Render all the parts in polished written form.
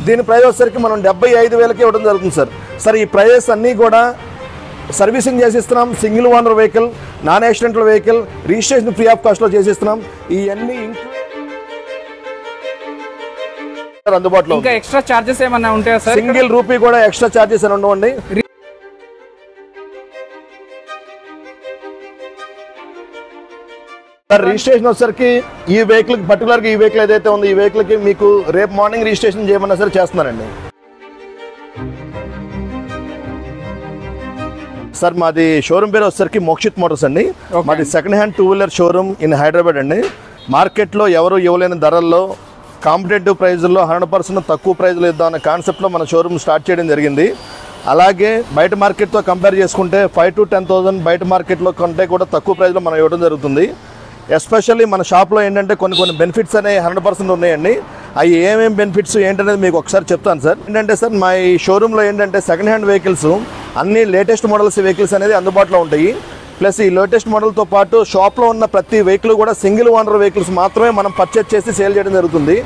దీని ప్రైస్ వచ్చేసరికి మనం 75,000కి ఇవ్వడం జరుగుతుంది సార్. సార్ ఈ ప్రైజెస్ అన్నీ కూడా సర్వీసింగ్ చేసిస్తున్నాం. Single owner vehicle, non accidental vehicle, registration free of కాస్ట్లో చేసిస్తున్నాం. ఇవన్నీ అందుబాటులో. ఇంకా ఎక్స్ట్రా చార్జెస్ ఏమన్నా ఉంటాయా సార్? సింగిల్ రూపీ కూడా ఎక్స్ట్రా చార్జెస్ అని ఉండవండి. సార్ రిజిస్ట్రేషన్ వచ్చేసరికి ఈ వెహికల్ పర్టికులర్గా ఈ వెహికల్ ఏదైతే ఉందో ఈ వెహికల్కి మీకు రేపు మార్నింగ్ రిజిస్ట్రేషన్ చేయమన్నా సరే చేస్తున్నారండి. సార్ మాది షోరూమ్ పేరు వచ్చేసరికి మోక్షిత్ మోటార్స్ అండి. మాది సెకండ్ హ్యాండ్ 2-వీలర్ షోరూమ్ ఇన్ హైదరాబాద్ అండి. మార్కెట్లో ఎవరు ఇవ్వలేని ధరల్లో కాంపిటేటివ్ ప్రైజ్లో 100% తక్కువ ప్రైజ్లో ఇద్దాం అనే కాన్సెప్ట్లో మన షోరూమ్ స్టార్ట్ చేయడం జరిగింది. అలాగే బయట మార్కెట్తో కంపేర్ చేసుకుంటే 5,000 to 10,000 బయట మార్కెట్లో కంటే కూడా తక్కువ ప్రైజ్లో మనం ఇవ్వడం జరుగుతుంది. ఎస్పెషల్లీ మన షాప్లో ఏంటంటే కొన్ని బెనిఫిట్స్ అనేవి 100% ఉన్నాయండి. అవి ఏమేమి బెనిఫిట్స్ ఏంటనేది మీకు ఒకసారి చెప్తాను సార్. ఏంటంటే సార్ మా ఈ షోరూంలో ఏంటంటే సెకండ్ హ్యాండ్ వెహికల్స్ అన్ని లేటెస్ట్ మోడల్స్ వెహికల్స్ అనేది అందుబాటులో ఉంటాయి. ప్లస్ ఈ లేటెస్ట్ మోడల్తో పాటు షాప్లో ఉన్న ప్రతి వెహికల్ కూడా సింగిల్ ఓనర్ వెహికల్స్ మాత్రమే మనం పర్చేజ్ చేసి సేల్ చేయడం జరుగుతుంది.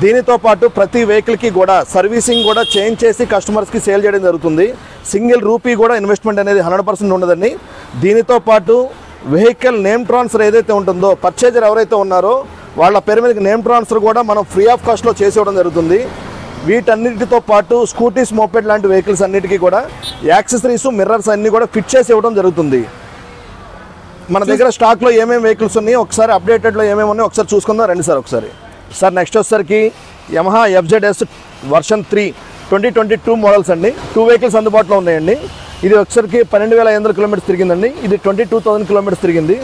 దీనితో పాటు ప్రతి వెహికల్కి కూడా సర్వీసింగ్ కూడా చేంజ్ చేసి కస్టమర్స్కి సేల్ చేయడం జరుగుతుంది. సింగిల్ రూపీ కూడా ఇన్వెస్ట్మెంట్ అనేది 100% ఉండదండి. దీనితో పాటు వెహికల్ నేమ్ ట్రాన్స్ఫర్ ఏదైతే ఉంటుందో పర్చేజర్ ఎవరైతే ఉన్నారో వాళ్ళ పేరు మీదకి నేమ్ ట్రాన్స్ఫర్ కూడా మనం ఫ్రీ ఆఫ్ కాస్ట్లో చేసి ఇవ్వడం జరుగుతుంది. వీటన్నిటితో పాటు స్కూటీస్, మోపెడ్ లాంటి వెహికల్స్ అన్నిటికీ కూడా యాక్సెసరీస్, మిర్రర్స్ అన్నీ కూడా ఫిట్ చేసి ఇవ్వడం జరుగుతుంది. మన దగ్గర స్టాక్లో ఏమేమి వెహికల్స్ ఉన్నాయో ఒకసారి అప్డేటెడ్లో ఏమేమి ఉన్నాయో ఒకసారి చూసుకుందాం రండి సార్ ఒకసారి. సార్ నెక్స్ట్ వచ్చేసరికి యమహా FZS వర్షన్ 3 2022 మోడల్స్ అండి. 2 వెహికల్స్ అందుబాటులో ఉన్నాయండి. ఇది వచ్చేసరికి 12,500 కిలోమీటర్స్ తిరిగిందండి. ఇది 22,000 కిలోమీటర్స్ తిరిగింది.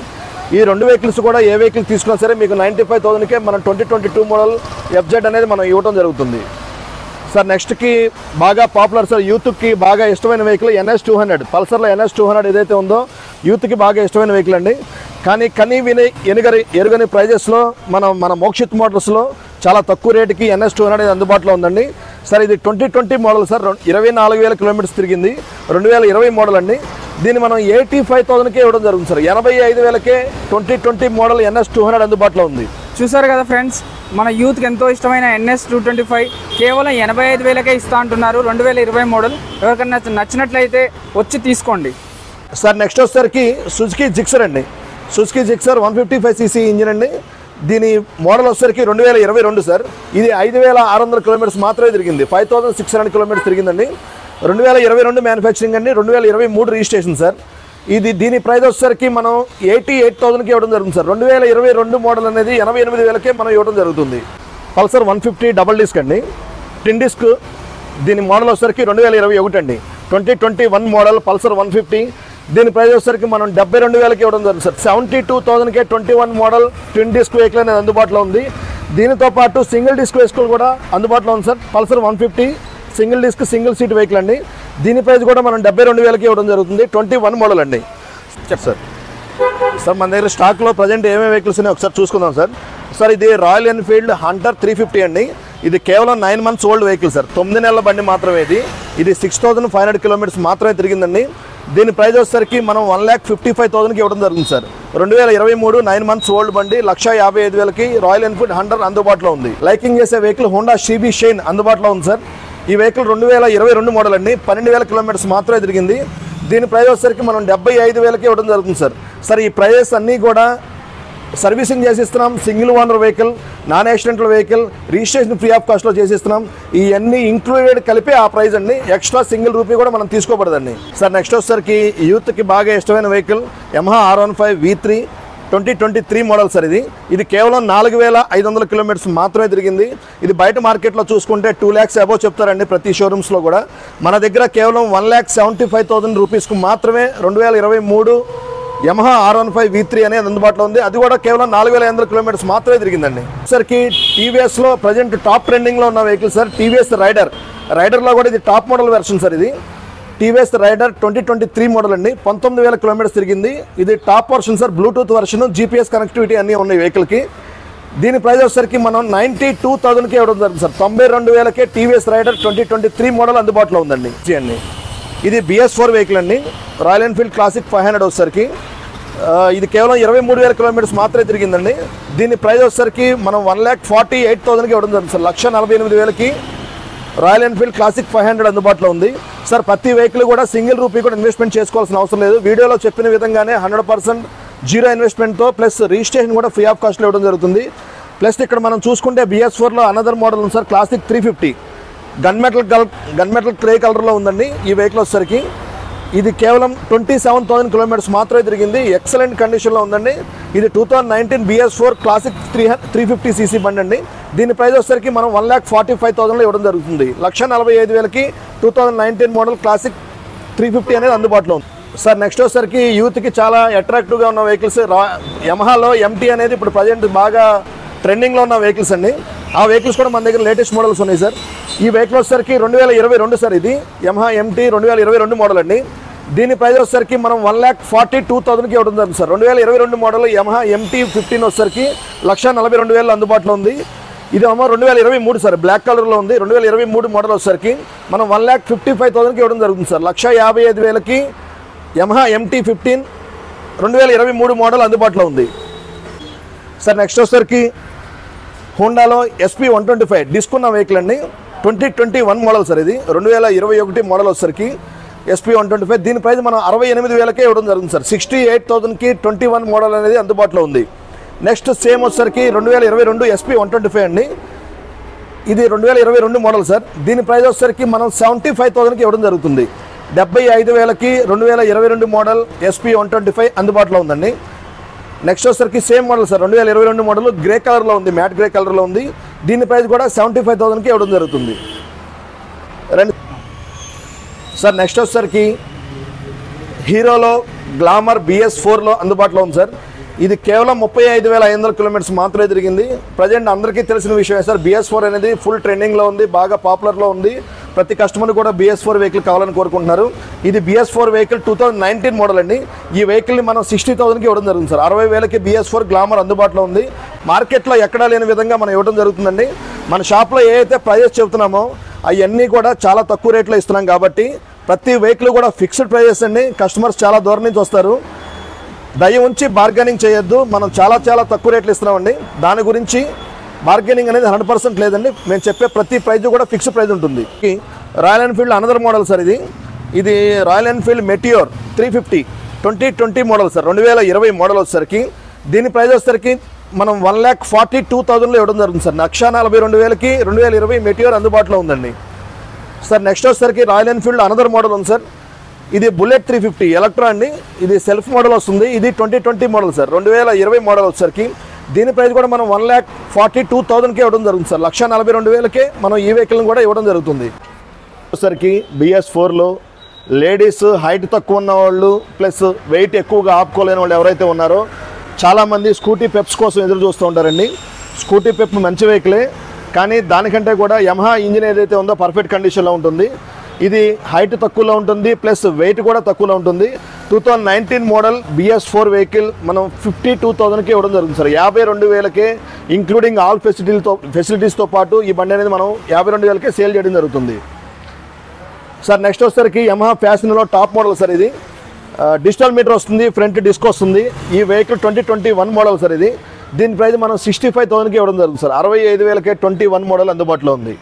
ఈ 2 వెహికల్స్ కూడా ఏ వెహికల్ తీసుకున్నా సరే మీకు 95,000కే మనం 2022 మోడల్ FZ అనేది మనం ఇవ్వడం జరుగుతుంది. సార్ నెక్స్ట్కి బాగా పాపులర్ సార్ యూత్కి బాగా ఇష్టమైన వెహికల్ NS200. పల్సర్లో NS200 ఏదైతే ఉందో యూత్కి బాగా ఇష్టమైన వెహికల్ అండి. కానీ కనీ విని ఎరుగని ప్రైజెస్లో మన మోక్షిత్ మోటార్స్లో చాలా తక్కువ రేటుకి NS200 అందుబాటులో ఉందండి. సార్ ఇది 2020 మోడల్ సార్. 24,000 కిలోమీటర్స్ తిరిగింది. 2020 మోడల్ అండి. దీన్ని మనం 85,000కే ఇవ్వడం జరుగుతుంది సార్. 85,000కే 2020 మోడల్ NS200 అందుబాటులో ఉంది. చూసారు కదా ఫ్రెండ్స్, మన యూత్కి ఎంతో ఇష్టమైన NS225 కేవలం 85,000కే ఇస్తా అంటున్నారు. 2020 మోడల్. ఎవరికైనా నచ్చినట్లయితే వచ్చి తీసుకోండి. సార్ నెక్స్ట్ వచ్చేసరికి సుజుకి జిక్సర్ అండి. సుజుకి జిక్సర్ 155cc ఇంజిన్ అండి. దీని మోడల్ వచ్చేసరికి 2022 సార్. ఇది 5,600 కిలోమీటర్స్ మాత్రమే తిరిగింది. 5,600 కిలోమీటర్స్ తిరిగిందండి. 2022 మ్యానుఫ్యాక్చరింగ్ అండి. 2023 రిజిస్ట్రేషన్ సార్. దీని ప్రైస్ వచ్చేసరికి మనం 88,000కి ఇవ్వడం జరుగుతుంది సార్. 2022 మోడల్ అనేది 88,000కే మనం ఇవ్వడం జరుగుతుంది. పల్సర్ 150 డబల్ డిస్క్ అండి. టిన్ డిస్క్. దీని మోడల్ వచ్చేసరికి 2021 అండి. 2021 మోడల్ పల్సర్ 150. దీని ప్రైస్ వచ్చేసరికి మనం 72,000కి ఇవ్వడం జరుగుతుంది సార్. 72,000కే 21 మోడల్ ట్విన్ డిస్క్ వెహికల్ అనేది అందుబాటులో ఉంది. దీనితో పాటు సింగిల్ డిస్క్ వెహికల్ కూడా అందుబాటులో ఉంది sir. Pulsar 150 single disc single seat vehicle అండి. దీని ప్రైస్ కూడా మనం 72,000కి ఇవ్వడం జరుగుతుంది. 21 మోడల్ అండి. సార్ మన దగ్గర స్టాక్లో ప్రజెంట్ ఏమేమి వెహికల్స్ ఉన్నాయో ఒకసారి చూసుకుందాం సార్. సార్ ఇది రాయల్ ఎన్ఫీల్డ్ హంటర్ 350 అండి. ఇది కేవలం 9 months ఓల్డ్ వెహికల్ సార్. 9 నెలల బండి మాత్రమే ఇది 6,500 కిలోమీటర్స్ మాత్రమే తిరిగిందండి. దీని ప్రైస్ వచ్చేసరికి మనం 1,55,000కి ఇవ్వడం జరుగుతుంది సార్. 2023 9 months ఓల్డ్ బండి 1,55,000కి రాయల్ ఎన్ఫీల్డ్ హంటర్ అందుబాటులో ఉంది. లైకింగ్ చేసే వెహికల్ హోండా CB షైన్ అందుబాటులో ఉంది సార్. ఈ వెహికల్ 2022 మోడల్ అండి. 12,000 కిలోమీటర్స్ మాత్రమే తిరిగింది. దీని ప్రైస్ వచ్చేసరికి మనం 75,000కి ఇవ్వడం జరుగుతుంది సార్. సార్ ఈ ప్రైజెస్ అన్నీ కూడా సర్వీసింగ్ చేసిస్తున్నాం. Single owner vehicle, non accidental vehicle, registration free of కాస్ట్లో చేసిస్తున్నాం. ఇవన్నీ ఇంక్లూడెడ్ కలిపి ఆ ప్రైస్ అండి. ఎక్స్ట్రా సింగిల్ రూపీ కూడా మనం తీసుకోబడదండి. సార్ నెక్స్ట్ వచ్చేసరికి యూత్కి బాగా ఇష్టమైన vehicle Yamaha R15 V3 2023 model sir. ఇది కేవలం 4,500 కిలోమీటర్స్ మాత్రమే తిరిగింది. ఇది బయట మార్కెట్లో చూసుకుంటే 2 lakhs అబోవ్ చెప్తారండి ప్రతి షోరూమ్స్లో కూడా. మన దగ్గర కేవలం 1,75,000 రూపీస్కు మాత్రమే 2023 యమహా R15 V3 అనేది అందుబాటులో ఉంది. అది కూడా కేవలం 4,500 కిలోమీటర్స్ మాత్రమే తిరిగిందండి. సరికి టీవీఎస్లో ప్రజెంట్ టాప్ ట్రెండింగ్లో ఉన్న వెహికల్ సార్ టీవీఎస్ రైడర్లో కూడా ఇది టాప్ మోడల్ వెర్షన్ సార్. ఇది టీవీఎస్ రైడర్ 2023 మోడల్ అండి. 19,000 కిలోమీటర్స్ తిరిగింది. ఇది top version sir. Bluetooth version, GPS connectivity అన్నీ ఉన్నాయి వెహికల్కి. దీని ప్రైస్ వచ్చేసరికి మనం 92,000కి ఇవ్వడం జరుగుతుంది సార్. 92,000కే టీవీఎస్ రైడర్ 2023 మోడల్ అందుబాటులో ఉందండి. ఇది BS4 వెహికల్ అండి. రాయల్ ఎన్ఫీల్డ్ క్లాసిక్ 500 వచ్చేసరికి ఇది కేవలం 23,000 కిలోమీటర్స్ మాత్రమే తిరిగిందండి. దీని ప్రైస్ వచ్చేసరికి మనం 1,48,000కి ఇవ్వడం జరుగుతుంది సార్. 1,48,000కి రాయల్ ఎన్ఫీల్డ్ క్లాసిక్ 500 అందుబాటులో ఉంది సార్. ప్రతి వెహికల్ కూడా సింగిల్ రూపీ కూడా ఇన్వెస్ట్మెంట్ చేసుకోవాల్సిన అవసరం లేదు. వీడియోలో చెప్పిన విధంగానే 100% జీరో ఇన్వెస్ట్మెంట్తో ప్లస్ రిజిస్ట్రేషన్ కూడా ఫ్రీ ఆఫ్ కాస్ట్లో ఇవ్వడం జరుగుతుంది. ప్లస్ ఇక్కడ మనం చూసుకుంటే BS4లో అనదర్ మోడల్ ఉంది sir, classic 350 gun metal grey కలర్లో ఉందండి. ఈ వెహికల్ వచ్చేసరికి ఇది కేవలం 27,000 కిలోమీటర్స్ మాత్రమే తిరిగింది. ఎక్సలెంట్ కండిషన్లో ఉందండి. ఇది 2019 BS4 క్లాసిక్ 350cc బండి అండి. దీని ప్రైస్ వచ్చేసరికి మనం 1,45,000లో ఇవ్వడం జరుగుతుంది. 1,45,000కి 2019 మోడల్ క్లాసిక్ 350 అనేది అందుబాటులో ఉంది సార్. నెక్స్ట్ వచ్చేసరికి యూత్కి చాలా అట్రాక్టివ్గా ఉన్న వెహికల్స్ యమహాలో MT అనేది ఇప్పుడు ప్రజెంట్ బాగా ట్రెండింగ్లో ఉన్న వెహికల్స్ అండి. ఆ వెహికల్స్ కూడా మన దగ్గర లేటెస్ట్ మోడల్స్ ఉన్నాయి సార్. ఈ వెహికల్ వచ్చేసరికి 2022 సార్. ఇది యమహా MT 2022 మోడల్ అండి. దీని ప్రైస్ వచ్చేసరికి మనం 1,42,000కి ఇవ్వడం జరుగుతుంది సార్. 2022 మోడల్ యమహా MT 15 వచ్చేసరికి 1,42,000 అందుబాటులో ఉంది. ఇది ఏమో 2023 సార్, బ్లాక్ కలర్లో ఉంది. 2023 మోడల్ వచ్చేసరికి మనం 1,55,000కి ఇవ్వడం జరుగుతుంది సార్. 1,55,000కి యమహా MT 15 2023 మోడల్ అందుబాటులో ఉంది సార్. నెక్స్ట్ వచ్చేసరికి హోండాలో SP 125 డిస్క్ ఉన్న వెహికల్ అండి. 2021 మోడల్ సార్. ఇది 2021 మోడల్ వచ్చేసరికి SP 125. దీని ప్రైస్ మనం 68,000కే ఇవ్వడం జరుగుతుంది సార్. 68,000కి 21 మోడల్ అనేది అందుబాటులో ఉంది. నెక్స్ట్ సేమ్ వచ్చేసరికి 2022 SP 125 అండి. ఇది 2022 మోడల్ సార్. దీని ప్రైస్ వచ్చేసరికి మనం 75,000కి ఇవ్వడం జరుగుతుంది. 75,000కి 2022 మోడల్ SP 125 అందుబాటులో ఉందండి. నెక్స్ట్ వచ్చేసరికి same model sir, 2022 model grey కలర్లో ఉంది, మ్యాట్ గ్రే కలర్లో ఉంది. దీని ప్రైస్ కూడా 75,000కి ఇవ్వడం జరుగుతుంది సార్. నెక్స్ట్ వచ్చేసరికి హీరోలో గ్లామర్ BS4లో అందుబాటులో ఉంది సార్. ఇది కేవలం 35,500 కిలోమీటర్స్ మాత్రమే తిరిగింది. ప్రజెంట్ అందరికీ తెలిసిన విషయమే సార్, BS4 అనేది ఫుల్ ట్రెండింగ్లో ఉంది, బాగా పాపులర్లో ఉంది. ప్రతి కస్టమర్ కూడా BS4 వెహికల్ కావాలని కోరుకుంటున్నారు. ఇది BS4 వెహికల్ 2019 మోడల్ అండి. ఈ వెహికల్ని మనం 60,000కి ఇవ్వడం జరుగుతుంది సార్. 60,000కి BS4 గ్లామర్ అందుబాటులో ఉంది. మార్కెట్లో ఎక్కడా లేని విధంగా మనం ఇవ్వడం జరుగుతుందండి. మన షాప్లో ఏ అయితే ప్రైజెస్ చెబుతున్నామో అవన్నీ కూడా చాలా తక్కువ రేట్లో ఇస్తున్నాం కాబట్టి ప్రతి వెహికల్ కూడా ఫిక్స్డ్ ప్రైజెస్ అండి. కస్టమర్స్ చాలా దూరం నుంచి వస్తారు. దయ ఉంచి బార్గెనింగ్ చేయొద్దు. మనం చాలా తక్కువ రేట్లు ఇస్తున్నామండి. దాని గురించి బార్గెనింగ్ అనేది 100% లేదండి. మేము చెప్పే ప్రతి ప్రైజ్ కూడా ఫిక్స్డ్ ప్రైజ్ ఉంటుంది. Royal Enfield another model sir. ఇది Royal Enfield Meteor 350 2020 model sir. 2020 model వచ్చేసరికి దీని ప్రైజ్ వచ్చేసరికి మనం 1,42,000లో ఇవ్వడం జరుగుతుంది సార్. 1,42,000కి 2020 మెటియోర్ అందుబాటులో ఉందండి సార్. నెక్స్ట్ వచ్చేసరికి రాయల్ ఎన్ఫీల్డ్ అనదర్ మోడల్ ఉంది సార్. ఇది బుల్లెట్ 350 ఎలక్ట్రా అండి. ఇది సెల్ఫ్ మోడల్ వస్తుంది. ఇది 2020 మోడల్ సార్. 2020 మోడల్ వచ్చేసరికి దీని ప్రైస్ కూడా మనం 1,42,000కే ఇవ్వడం జరుగుతుంది సార్. 1,42,000కే మనం ఈ వెహికల్ని కూడా ఇవ్వడం జరుగుతుంది. వచ్చేసరికి BS4లో లేడీస్ హైట్ తక్కువ ఉన్న వాళ్ళు ప్లస్ వెయిట్ ఎక్కువగా ఆపుకోలేని వాళ్ళు ఎవరైతే ఉన్నారో చాలామంది స్కూటీ పెప్స్ కోసం ఎదురు చూస్తూ ఉంటారండి. స్కూటీ పెప్ మంచి వెహికలే, కానీ దానికంటే కూడా యమహా ఇంజిన్ ఏదైతే ఉందో పర్ఫెక్ట్ కండిషన్లో ఉంటుంది. ఇది హైట్ తక్కువలో ఉంటుంది ప్లస్ వెయిట్ కూడా తక్కువలో ఉంటుంది. 2019 మోడల్ BS4 వెహికల్ మనం 52,000కి ఇవ్వడం జరుగుతుంది సార్. 52,000కే ఇంక్లూడింగ్ ఆల్ ఫెసిలిటీస్తో పాటు ఈ బండి అనేది మనం 52,000కే సేల్ చేయడం జరుగుతుంది సార్. నెక్స్ట్ వచ్చేసరికి యమహా ఫ్యాషన్లో టాప్ మోడల్ సార్. ఇది డిజిటల్ మీటర్ వస్తుంది, ఫ్రంట్ డిస్క్ వస్తుంది. ఈ వెహికల్ 2021 మోడల్ సార్. దీని ప్రైస్ మనం 65,000కి ఇవ్వడం జరుగుతుంది సార్. 65,000కే 21 మోడల్ అందుబాటులో ఉంది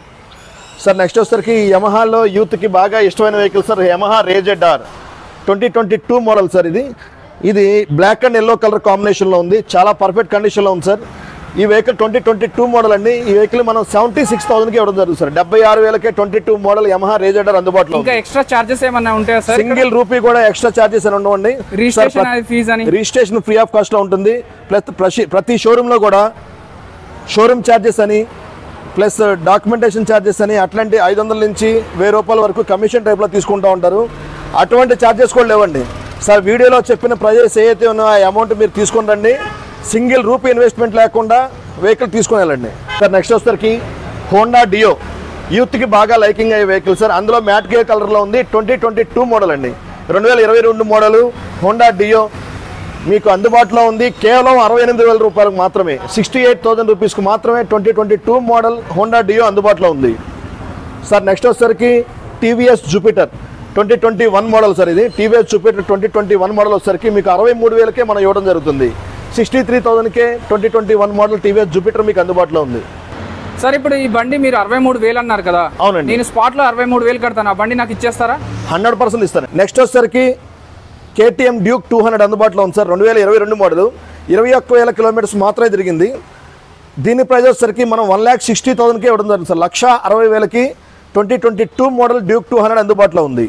సార్. నెక్స్ట్ వచ్చేసరికి యమహాలో యూత్కి బాగా ఇష్టమైన vehicle sir, Yamaha Ray Z R 2022 model sir. ఇది బ్లాక్ అండ్ ఎల్లో కలర్ కాంబినేషన్లో ఉంది. చాలా పర్ఫెక్ట్ కండిషన్లో ఉంది సార్. ఈ వెహికల్ 2022 మోడల్ అండి. ఈ వెహికల్ మనం 76,000కి ఇవ్వడం జరుగుతుంది sir. 76,000కే 22 model Yamaha Ray Z R అందుబాటులో. ఇంకా ఎక్స్ట్రా చార్జెస్ ఏమన్నా ఉంటాయా సార్? సింగిల్ రూపీ కూడా ఎక్స్ట్రా చార్జెస్ అని ఉండవండి. రిజిస్ట్రేషన్ ఫ్రీ ఆఫ్ కాస్ట్లో ఉంటుంది. ప్లస్ ప్రతి షోరూంలో కూడా షోరూమ్ ఛార్జెస్ అని ప్లస్ డాక్యుమెంటేషన్ ఛార్జెస్ అని అట్లాంటి 500 నుంచి 1000 రూపాయల వరకు కమిషన్ టైప్లో తీసుకుంటూ ఉంటారు. అటువంటి ఛార్జెస్ కూడా లేవండి సార్. వీడియోలో చెప్పిన ప్రైజెస్ ఏదైతే ఉన్నాయో ఆ అమౌంట్ మీరు తీసుకొని రండి. సింగిల్ రూపీ ఇన్వెస్ట్మెంట్ లేకుండా వెహికల్ తీసుకుని వెళ్ళండి సార్. నెక్స్ట్ వచ్చేసరికి హోండా డియో యూత్కి బాగా లైకింగ్ అయ్యే వెహికల్ సార్. అందులో మ్యాట్ గ్రే కలర్లో ఉంది. 2022 మోడల్ అండి. 2022 మోడలు హోండా డియో మీకు అందుబాటులో ఉంది. కేవలం 68,000 రూపాయలకు మాత్రమే, 68,000 రూపీస్కి మాత్రమే 2022 మోడల్ హోండా డియో అందుబాటులో ఉంది సార్. నెక్స్ట్ వచ్చేసరికి టీవీఎస్ జూపిటర్ 2021 మోడల్ సార్. ఇది టీవీఎస్ జూపిటర్ 2021 మోడల్ వచ్చేసరికి మీకు 63,000కే మనం ఇవ్వడం జరుగుతుంది. 63,000కే 2021 మోడల్ టీవీఎస్ జూపిటర్ మీకు అందుబాటులో ఉంది సార్ ఇప్పుడు ఈ బండి మీరు 63,000 అన్నారు కదా? అవునండి. నేను స్పాట్లో 63,000 కడతాను, ఆ బండి నాకు ఇచ్చేస్తారా? 100% ఇస్తాను. నెక్స్ట్ వచ్చేసరికి KTM డ్యూక్ 200 అందుబాటులో ఉంది సార్. 2022 మోడల్, 21,000 కిలోమీటర్స్ మాత్రమే తిరిగింది. దీని ప్రైస్ వచ్చేసరికి మనం 1,60,000కే ఇవ్వడం జరుగుతుంది సార్. 1,60,000కి 2022 మోడల్ డ్యూక్ 200 అందుబాటులో ఉంది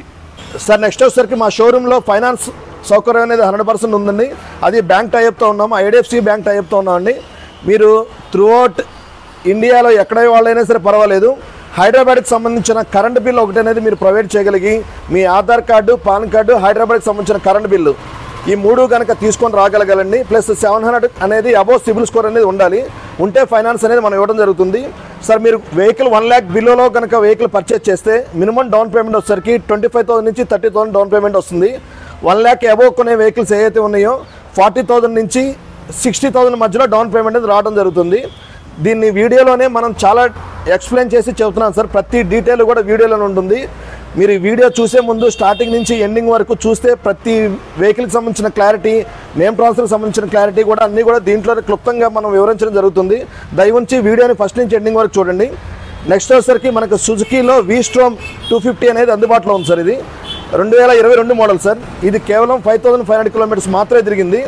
సార్. నెక్స్ట్ వచ్చేసరికి మా షోరూంలో ఫైనాన్స్ సౌకర్యం అనేది 100% ఉందండి. అది బ్యాంక్ టైప్తో ఉన్నాము, IDFC బ్యాంక్ టైప్తో ఉన్నామండి. మీరు త్రూఅవుట్ ఇండియాలో ఎక్కడ వాళ్ళైనా సరే పర్వాలేదు, హైదరాబాద్కి సంబంధించిన కరెంట్ బిల్ ఒకటి అనేది మీరు ప్రొవైడ్ చేయగలిగి, మీ ఆధార్ కార్డు, పాన్ కార్డు, హైదరాబాద్కి సంబంధించిన కరెంట్ బిల్లు, ఈ 3 కనుక తీసుకొని రాగలగాలండి. ప్లస్ 700 అనేది అబోవ్ సిబిల్ స్కోర్ అనేది ఉండాలి. ఉంటే ఫైనాన్స్ అనేది మనం ఇవ్వడం జరుగుతుంది సార్. మీరు వెహికల్ 1 lakh బిలోలో కనుక వెహికల్ పర్చేస్ చేస్తే మినిమం డౌన్ పేమెంట్ వచ్చేసరికి 25,000 నుంచి 30,000 డౌన్ పేమెంట్ వస్తుంది. 1 lakh అబోవ్ కొనే వెహికల్స్ ఏవైతే ఉన్నాయో 40,000 నుంచి 60,000 మధ్యలో డౌన్ పేమెంట్ అనేది రావడం జరుగుతుంది. దీన్ని వీడియోలోనే మనం చాలా ఎక్స్ప్లెయిన్ చేసి చెబుతున్నాం సార్. ప్రతి డీటెయిల్ కూడా వీడియోలోనే ఉంటుంది. మీరు ఈ వీడియో చూసే ముందు స్టార్టింగ్ నుంచి ఎండింగ్ వరకు చూస్తే ప్రతి వెహికల్కి సంబంధించిన క్లారిటీ, నేమ్ ట్రాన్స్ఫర్కి సంబంధించిన క్లారిటీ కూడా అన్నీ కూడా దీంట్లో క్లుప్తంగా మనం వివరించడం జరుగుతుంది. దయవుంచి వీడియోని ఫస్ట్ నుంచి ఎండింగ్ వరకు చూడండి. నెక్స్ట్ వచ్చేసరికి మనకు సుజుకీలో V-Strom 250 అనేది అందుబాటులో ఉంది సార్. ఇది 2022 మోడల్ సార్. ఇది కేవలం 5,500 కిలోమీటర్స్ మాత్రమే తిరిగింది.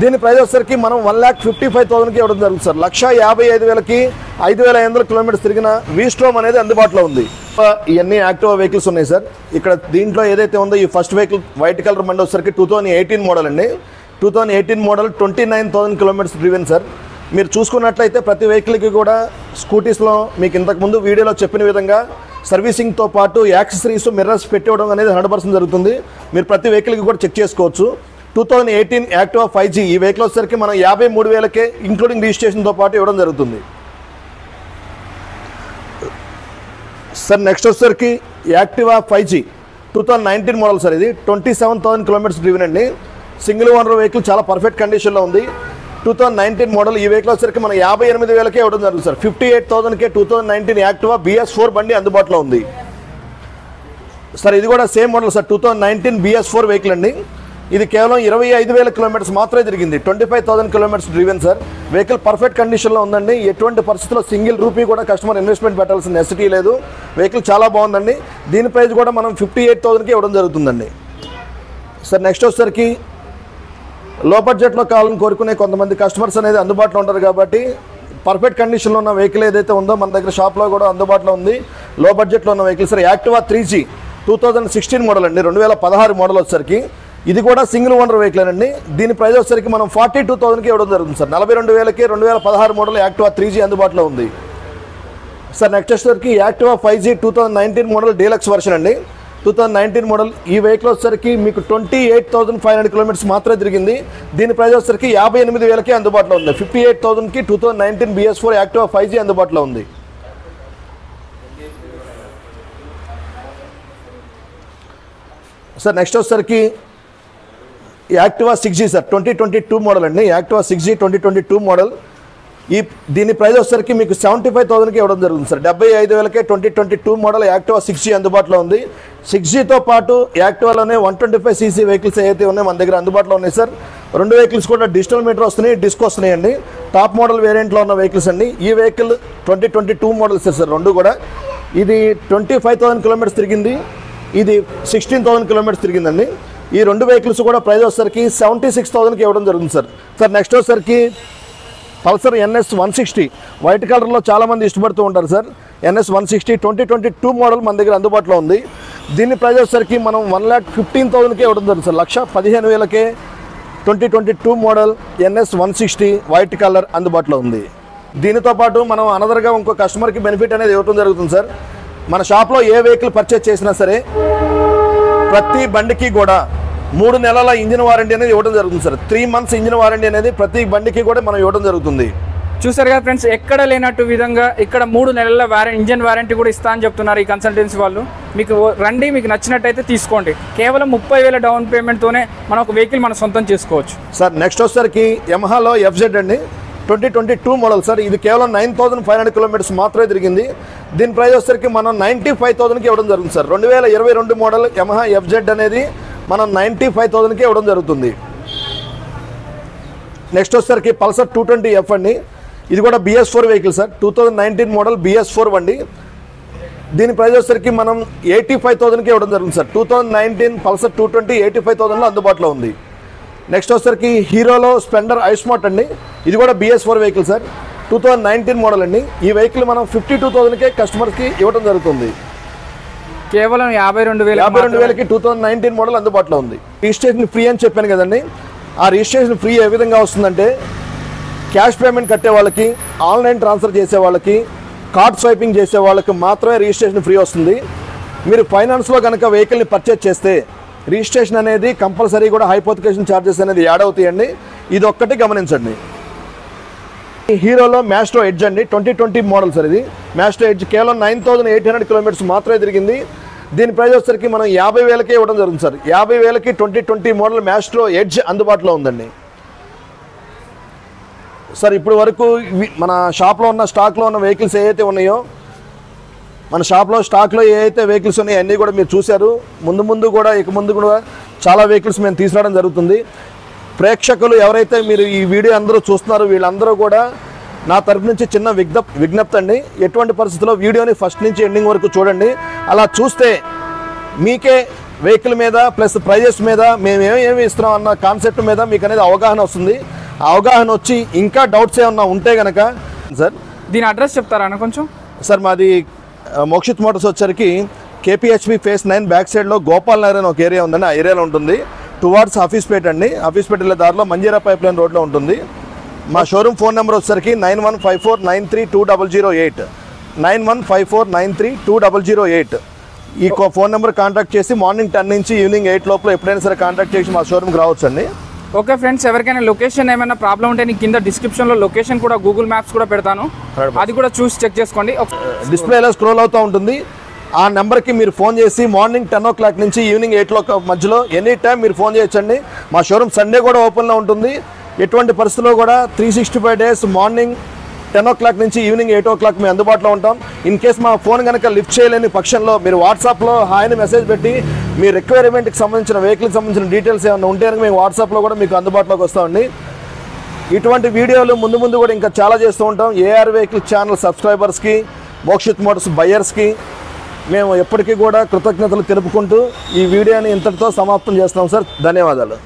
దీని ప్రైస్ వచ్చేసరికి మనం 1,55,000కి ఇవ్వడం జరుగుతుంది సార్. 1,55,000కి 5,500 కిలోమీటర్స్ తిరిగిన V-Strom అనేది అందుబాటులో ఉంది. ఇవన్నీ యాక్టివా వెహికల్స్ ఉన్నాయి సార్. ఇక్కడ దీంట్లో ఏదైతే ఉందో ఈ ఫస్ట్ వెహికల్ వైట్ కలర్ బండి వచ్చేసరికి 2018 మోడల్ అండి. 2018 మోడల్ 29,000 కిలోమీటర్స్ డ్రివెన్ సార్. మీరు చూసుకున్నట్లయితే ప్రతి వెహికల్కి కూడా స్కూటీస్లో మీకు ఇంతకుముందు వీడియోలో చెప్పిన విధంగా సర్వీసింగ్తో పాటు యాక్సెసరీస్, మిర్రర్స్ పెట్టివ్వడం అనేది 100% జరుగుతుంది. మీరు ప్రతి వెహికల్కి కూడా చెక్ చేసుకోవచ్చు. 2018 యాక్టివా 5G ఈ వెహికల్ వచ్చేసరికి మనం 53,000కే ఇంక్లూడింగ్ రిజిస్ట్రేషన్తో పాటు ఇవ్వడం జరుగుతుంది సార్. నెక్స్ట్ వచ్చేసరికి యాక్టివా 5G 2019 మోడల్ సార్. ఇది 27,000 కిలోమీటర్స్ డ్రివెన్ అండి. సింగిల్ ఓనర్ వెహికల్, చాలా పర్ఫెక్ట్ కండిషన్లో ఉంది. 2019 మోడల్ ఈ వెహికల్ వచ్చేసరికి మనం 58,000కే ఇవ్వడం జరుగుతుంది సార్. 58,000కే 2019 యాక్టివా BS4 బండి అందుబాటులో ఉంది సార్. ఇది కూడా same model sir. 2019 BS4 vehicle అండి. ఇది కేవలం 25,000 కిలోమీటర్స్ మాత్రమే తిరిగింది. 25,000 kilometres driven sir. Vehicle perfect కండిషన్లో ఉందండి. ఎటువంటి పరిస్థితుల్లో సింగిల్ రూపీ కూడా కస్టమర్ ఇన్వెస్ట్మెంట్ పెట్టాల్సిన నెసిటీ లేదు. వెహికల్ చాలా బాగుందండి. దీని ప్రైస్ కూడా మనం 58,000కి ఇవ్వడం జరుగుతుందండి సార్. నెక్స్ట్ వచ్చేసరికి లో బడ్జెట్లో కావాలని కోరుకునే కొంతమంది కస్టమర్స్ అనేది అందుబాటులో ఉంటారు కాబట్టి పర్ఫెక్ట్ కండిషన్లో ఉన్న వెహికల్ ఏదైతే ఉందో మన దగ్గర షాప్లో కూడా అందుబాటులో ఉంది. లో బడ్జెట్లో ఉన్న vehicle sir. Activa 3G 2016 model అండి. 2016 మోడల్ వచ్చేసరికి ఇది కూడా సింగిల్ ఓనర్ వెహికల్ అండి. దీని ప్రైస్ వచ్చేసరికి మనం 42,000కి ఇవ్వడం జరుగుతుంది సార్. 42,000కి 2016 మోడల్ యాక్టివా 3G అందుబాటులో ఉంది సార్. నెక్స్ట్ వచ్చేసరికి Activa 5G 2019 model deluxe version అండి. 2019 మోడల్ ఈ వెహికల్ వచ్చేసరికి మీకు 28,500 కిలోమీటర్స్ మాత్రమే తిరిగింది. దీని ప్రైస్ వచ్చేసరికి 58,000కి అందుబాటులో ఉంది. 58,000కి 2019 BS4 యాక్టివా 5G అందుబాటులో ఉంది సార్. నెక్స్ట్ వచ్చేసరికి యాక్టివా 6G సార్. 2022 మోడల్ అండి. Activa 6G 2022 model. దీని ప్రైస్ వచ్చేసరికి మీకు 75,000కి ఇవ్వడం జరుగుతుంది సార్. 75,000కే 2022 మోడల్ యాక్టివా 6G అందుబాటులో ఉంది. 6Gతో పాటు యాక్టివాలోనే 125cc వెహికల్స్ ఏవైతే ఉన్నాయో మన దగ్గర అందుబాటులో ఉన్నాయి సార్. 2 వెహికల్స్ కూడా డిజిటల్ మీటర్ వస్తున్నాయి, డిస్క్ వస్తున్నాయండి. టాప్ మోడల్ వేరియంట్లో ఉన్న వెహికల్స్ అండి. ఈ వెహికల్ 2022 మోడల్స్ సార్. 2 కూడా ఇది 25,000 కిలోమీటర్స్ తిరిగింది. ఇది 16,000 కిలోమీటర్స్ తిరిగిందండి. ఈ 2 వెహికల్స్ కూడా ప్రైస్ వచ్చేసరికి 76,000కి ఇవ్వడం జరుగుతుంది సార్. నెక్స్ట్ వచ్చేసరికి పల్సర్ NS 160 వైట్ కలర్లో చాలామంది ఇష్టపడుతూ ఉంటారు సార్. NS 160 2022 మోడల్ మన దగ్గర అందుబాటులో ఉంది. దీని ప్రైస్ వచ్చేసరికి మనం 1,15,000కే ఇవ్వడం జరుగుతుంది సార్. 1,15,000కే 2022 మోడల్ NS 160 వైట్ కలర్ అందుబాటులో ఉంది. దీనితో పాటు మనం అనదర్గా ఇంకో కస్టమర్కి బెనిఫిట్ అనేది ఇవ్వడం జరుగుతుంది సార్. మన షాప్లో ఏ వెహికల్ పర్చేస్ చేసినా సరే ప్రతి బండికి కూడా 3 నెలల ఇంజిన్ వారంటీ అనేది ఇవ్వడం జరుగుతుంది సార్. 3 months ఇంజిన్ వారంటీ అనేది ప్రతి బండికి కూడా మనం ఇవ్వడం జరుగుతుంది. చూసారు కదా ఫ్రెండ్స్, ఎక్కడ లేనట్టు విధంగా ఇక్కడ 3 నెలల ఇంజిన్ వారంటీ కూడా ఇస్తా అని చెప్తున్నారు ఈ కన్సల్టెన్సీ వాళ్ళు. మీకు రండి, మీకు నచ్చినట్టయితే తీసుకోండి. కేవలం 30,000 డౌన్ పేమెంట్తోనే మనం ఒక వెహికల్ మనం సొంతం చేసుకోవచ్చు సార్. నెక్స్ట్ వచ్చేసరికి యమహాలో FZ అండి. 2022 మోడల్ సార్. ఇది కేవలం 9,500 కిలోమీటర్స్ మాత్రమే తిరిగింది. దీని ప్రైస్ వచ్చేసరికి మనం 95,000కి ఇవ్వడం జరుగుతుంది సార్. 2022 మోడల్ యమహా FZ అనేది మనం 95,000కి ఇవ్వడం జరుగుతుంది. నెక్స్ట్ వచ్చేసరికి పల్సర్ 220F అండి. ఇది కూడా BS4 vehicle sir, 2019 model BS4 బండి. దీని ప్రైస్ వచ్చేసరికి మనం 85,000కే ఇవ్వడం జరుగుతుంది సార్. 2019 పల్సర్ 220 85,000లో అందుబాటులో ఉంది. నెక్స్ట్ వచ్చేసరికి హీరోలో స్ప్లెండర్ ఐస్మార్ట్ అండి. ఇది కూడా BS4 వెహికల్ సార్, 2019 మోడల్ అండి. ఈ వెహికల్ మనం 52,000కే కస్టమర్స్కి ఇవ్వడం జరుగుతుంది. కేవలం 52,000కి 2019 మోడల్ అందుబాటులో ఉంది. రిజిస్ట్రేషన్ ఫ్రీ అని చెప్పాను కదండి. ఆ రిజిస్ట్రేషన్ ఫ్రీ ఏ విధంగా వస్తుందంటే క్యాష్ పేమెంట్ కట్టే వాళ్ళకి, ఆన్లైన్ ట్రాన్స్ఫర్ చేసే వాళ్ళకి, కార్డ్ స్వైపింగ్ చేసే వాళ్ళకి మాత్రమే రిజిస్ట్రేషన్ ఫ్రీ వస్తుంది. మీరు ఫైనాన్స్లో కనుక వెహికల్ని పర్చేజ్ చేస్తే రిజిస్ట్రేషన్ అనేది కంపల్సరీ కూడా హైపోథికేషన్ ఛార్జెస్ అనేది యాడ్ అవుతాయండి. ఇది ఒక్కటి గమనించండి. హీరోలో మ్యాస్ట్రో ఎడ్జ్ అండి, 2020 మోడల్ సార్. ఇది మ్యాస్ట్రో ఎడ్జ్ కేవలం 9,800 కిలోమీటర్స్ మాత్రమే తిరిగింది. దీని ప్రైస్ వచ్చేసరికి మనం 50,000కే ఇవ్వడం జరుగుతుంది సార్. 50,000కి 2020 మోడల్ మ్యాస్ట్రో ఎడ్జ్ అందుబాటులో ఉందండి సార్. ఇప్పుడు వరకు మన షాప్లో ఉన్న స్టాక్లో ఉన్న వెహికల్స్ ఏవైతే ఉన్నాయో, మన షాప్లో స్టాక్లో ఏవైతే వెహికల్స్ ఉన్నాయో అన్నీ కూడా మీరు చూశారు. ముందు కూడా ఇక ముందు కూడా చాలా వెహికల్స్ మేము తీసుకురావడం జరుగుతుంది. ప్రేక్షకులు ఎవరైతే మీరు ఈ వీడియో అందరూ చూస్తున్నారో వీళ్ళందరూ కూడా నా తరపు నుంచి చిన్న విజ్ఞప్తి అండి. ఎటువంటి పరిస్థితుల్లో వీడియోని ఫస్ట్ నుంచి ఎండింగ్ వరకు చూడండి. అలా చూస్తే మీకే వెహికల్ మీద ప్లస్ ప్రైజెస్ మీద మేము ఏమి ఇస్తున్నాం అన్న కాన్సెప్ట్ మీద మీకు అనేది అవగాహన వస్తుంది. ఆ అవగాహన వచ్చి ఇంకా డౌట్స్ ఏమన్నా ఉంటే కనుక సార్ దీని అడ్రస్ చెప్తారా అన్న కొంచెం? సార్ మాది మోక్షిత్ మోటార్స్ వచ్చరికి KPHP phase 9 బ్యాక్ సైడ్లో గోపాల్ నగర్ అని ఒక ఏరియా ఉందండి. ఆ ఏరియాలో ఉంటుంది. టువార్డ్స్ హఫీస్పేట్ అండి. హఫీస్పేట్ వెళ్ళే దారిలో మంజీరా పైప్ లైన్ రోడ్లో ఉంటుంది. మా షోరూమ్ ఫోన్ నెంబర్ వచ్చేసరికి 9154932008 9154932008. ఈ ఫోన్ నెంబర్ కాంటాక్ట్ చేసి మార్నింగ్ 10 నుంచి ఈవినింగ్ 8 లోపల ఎప్పుడైనా సరే కాంటాక్ట్ చేసి మా షోరూమ్కి రావచ్చు అండి. ఓకే ఫ్రెండ్స్, ఎవరికైనా లొకేషన్ ఏమైనా ప్రాబ్లం ఉంటే నేను కింద డిస్క్రిప్షన్లో లొకేషన్ కూడా గూగుల్ మ్యాప్స్ కూడా పెడతాను, అది కూడా చూసి చెక్ చేసుకోండి. డిస్ప్లేలో స్క్రోల్ అవుతూ ఉంటుంది. ఆ నెంబర్కి మీరు ఫోన్ చేసి మార్నింగ్ 10 o'clock నుంచి ఈవినింగ్ 8 మధ్యలో ఎనీ టైం మీరు ఫోన్ చేయొచ్చండి. మా షోరూమ్ సండే కూడా ఓపెన్లో ఉంటుంది. ఎటువంటి పరిస్థితుల్లో కూడా 365 days మార్నింగ్ 10 o'clock నుంచి ఈవినింగ్ 8 o'clock మేము అందుబాటులో ఉంటాం. ఇన్ కేస్ మా ఫోన్ కనుక లిఫ్ట్ చేయలేని పక్షంలో మీరు వాట్సాప్లో హాయ్ని మెసేజ్ పెట్టి మీ రిక్వైర్మెంట్కి సంబంధించిన వెహికల్కి సంబంధించిన డీటెయిల్స్ ఏమైనా ఉంటే కనుక మేము వాట్సాప్లో కూడా మీకు అందుబాటులోకి వస్తామండి. ఇటువంటి వీడియోలు ముందు కూడా ఇంకా చాలా చేస్తూ ఉంటాం. AR వెహికల్ ఛానల్ సబ్స్క్రైబర్స్కి, మోక్షిత్ మోటార్స్ బయ్యర్స్కి మేము ఎప్పటికీ కూడా కృతజ్ఞతలు తెలుపుకుంటూ ఈ వీడియోని ఇంతటితో సమాప్తం చేస్తాం సార్. ధన్యవాదాలు.